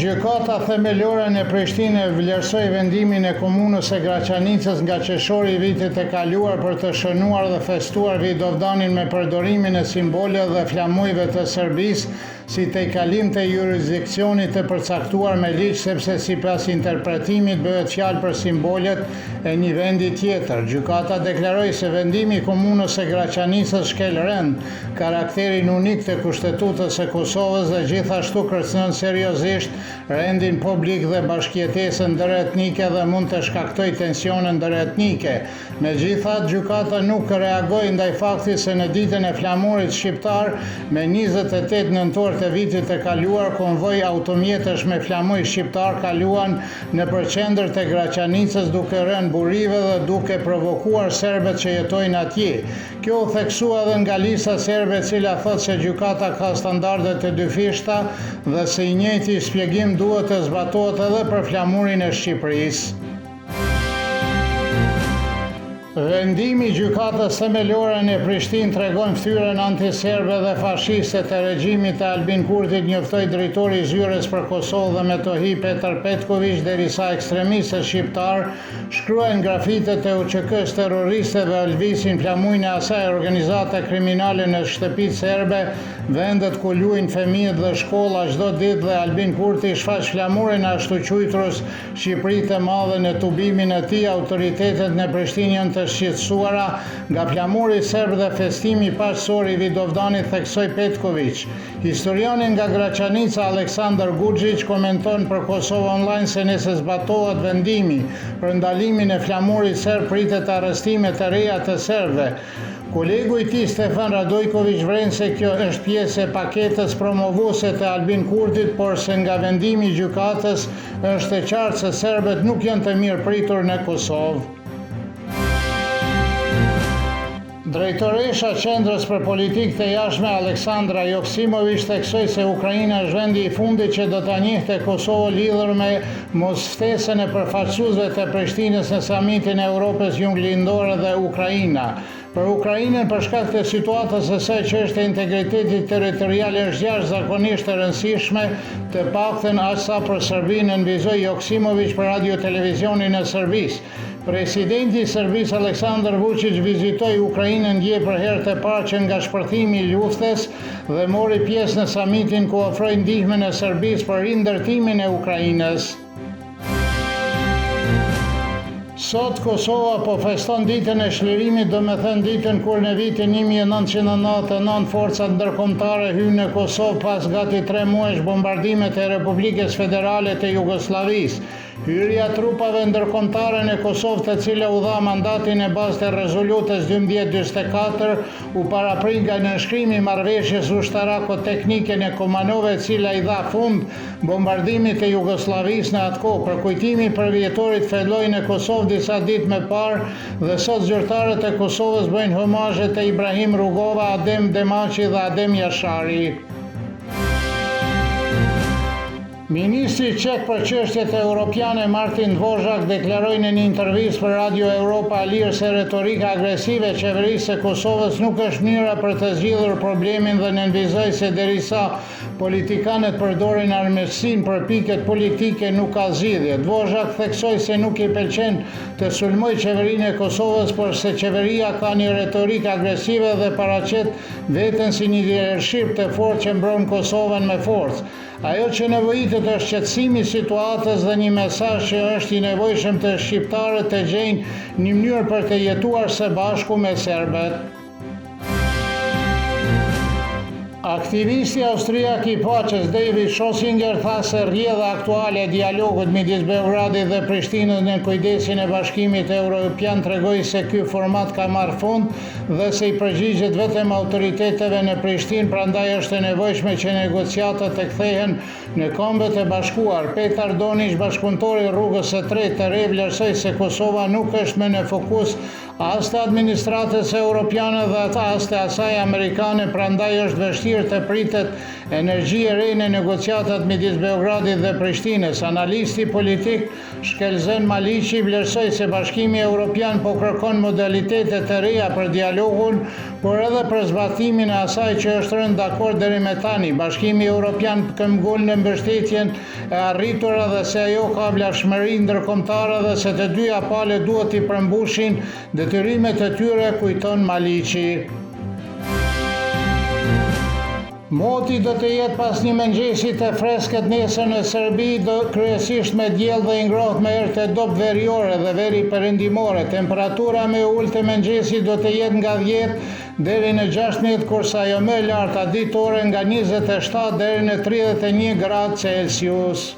Gjykata themelore në Prishtinë vlerësoi vendimin e komunës së Graçanicës nga qershori i vitit të kaluar për të shënuar dhe festuar Vidovdanin me përdorimin e simboleve dhe flamujve të Serbisë si tejkalim të jurisdikcionit të përcaktuar me ligj, sepse sipas interpretimit bëhet fjalë për simbolet e një vendi tjetër. Gjykata deklaroi se vendimi i komunës së Graçanicës shkel rend karakterin unik të Kushtetutës së Kosovës dhe gjithashtu kërcënon seriozisht rendin publik dhe bashkëjetesën ndëretnike dhe mund të shkaktojë tensione ndëretnike. Megjithatë, gjykata nuk reagoi ndaj faktit se në ditën e flamurit shqiptar me 28 nëntor të vitit të kaluar, konvoj automjetësh me flamuj shqiptar kaluan në përqendër të Graçanicës duke rënë burive dhe duke provokuar serbet që jetojnë atje. Kjo u theksua edhe nga lista serbe e cila thotë se gjykata ka standarde të dyfishta dhe se i njëjti shpjegim duhet të zbatohet edhe për flamurin e Shqipërisë. Vendimi i gjykatës themelore në Prishtinë tregon ftyrën antiserbe dhe fashiste të regjimit të Albin Kurtit, njoftoi drejtori i Zyrës për Kosovë dhe Metohi Petar Petković, derisa ekstremistët shqiptar shkruajnë grafite të UÇK-s terroriste dhe lvisin flamujin e asaj organizate kriminale në shtëpitë serbe, vendet ku luajnë fëmijët dhe shkolla çdo ditë, dhe Albin Kurti shfaq flamurin ashtu quajturës Shqipëri të madhe. Në tubimin e tij, autoritetet në Prishtinë janë të shqetësuara nga flamuri serb dhe festimi paqësor i Vidovdanit, theksoi Petković. Historiani nga Graçanica Aleksandar Guxhić komenton për Kosovë Online se nëse zbatohet vendimi për ndalimin e flamurit serb, pritet arrestime të reja të serbëve. Kolegu i tij Stefan Radojković vren se kjo është pjesë e paketës promovuese të Albin Kurtit, por se nga vendimi i gjykatës është e qartë se serbët nuk janë të mirëpritur në Kosovë. Drejtoresha e Qendrës për Politikë të Jashtme Aleksandra Joksimović theksoi se Ukraina është vendi i fundit që do ta njihte Kosovën lidhur me mosftesën e përfaqësuesve të Prishtinës në samitin e Europës Juglindore dhe Ukraina. Për Ukrainën, për shkak të situatës së saj, çështja e integritetit territorial është jashtëzakonisht e rëndësishme, të paktën aq sa për Serbinë, nënvizoi Joksimović për radio-televizionin e Serbisë. Presidenti i Serbisë Aleksandar Vučić vizitoi Ukrainën dje për herë të parë që nga shpërthimi i luftës dhe mori pjesë në samitin ku ofroi ndihmën e Serbisë për rindërtimin e Ukrainës. Sot Kosova po feston ditën e çlirimit, domethënë ditën kur në vitin 1999 forcat ndërkombëtare hynë në Kosovë pas gati 3 muajsh bombardimet e Republikës Federale të Jugosllavisë. Hyrja e trupave ndërkombëtare në Kosovë, të cila u dha mandatin e bazë të rezolutës 1244, u paraprit nga nënshkrimi i marrëveshjes ushtarako-teknike në Komanove, e cila i dha fund bombardimit të Jugosllavisë në atë kohë. Përkujtimi i përvjetorit filloi në Kosovë disa ditë më parë dhe sot zyrtarët e Kosovës bëjnë homazhe te Ibrahim Rugova, Adem Demaçi dhe Adem Jashari. Ministri qek për çështjet europiane Martin Dvořák deklaroi në një intervistë për Radio Europa Lirë se retorika agresive e qeverisë së Kosovës nuk është mënyra për të zgjidhur problemin dhe nënvizoi se derisa politikanët përdorin armiqsinë për piket politike nuk ka zgjidhje. Dvořák theksoi se nuk i pëlqen të sulmoj qeverinë e Kosovës, por se qeveria ka një retorikë agresive dhe paraqet veten si një lidership të fortë që mbron Kosovën me forcë. Ajo që nevojitet është qetësimi i situatës dhe një mesazh që është i nevojshëm të shqiptarët të gjejnë një mënyrë për të jetuar së bashku me serbët. Aktivisti austriak i paqes David Schlosinger tha se rrjedha aktuale e dialogut midis Beogradit dhe Prishtinës në kujdesin e Bashkimit Evropian tregoi se ky format ka marrë fund dhe se i përgjigjet vetëm autoriteteve në Prishtinë, prandaj është e nevojshme që negociatat të kthehen në Kombet e Bashkuar. Petar Donić, bashkëpunëtori i Rrugës së Tretë të Re, vlerësoi se Kosova nuk është më në fokus as të administratës europiane dhe as të asaj amerikane, prandaj është vështirë të pritet energji e re në negociatat midis Beogradit dhe Prishtinës. Analisti politik Shkelzen Maliqi vlerësoi se Bashkimi Evropian po kërkon modalitete të reja për dialogun, por edhe për zbatimin e asaj që është rënë dakord deri me tani. Bashkimi Evropian këmbgul në mbështetjen e arritura dhe se ajo ka vlefshmëri ndërkombëtare dhe se të dyja palët duhet i përmbushin detyrimet e tyre, kujton Maliqi. Moti do të jetë pas një mëngjesi të freskët nesër në Serbi, kryesisht me diell dhe i ngrohtë me erë të dopë veriore dhe veri perëndimore. Temperatura më e ulët e mëngjesit do të jetë nga 10 deri në 16, kurse ajo më e larta ditore nga 27 deri në 31 gradë Celsius.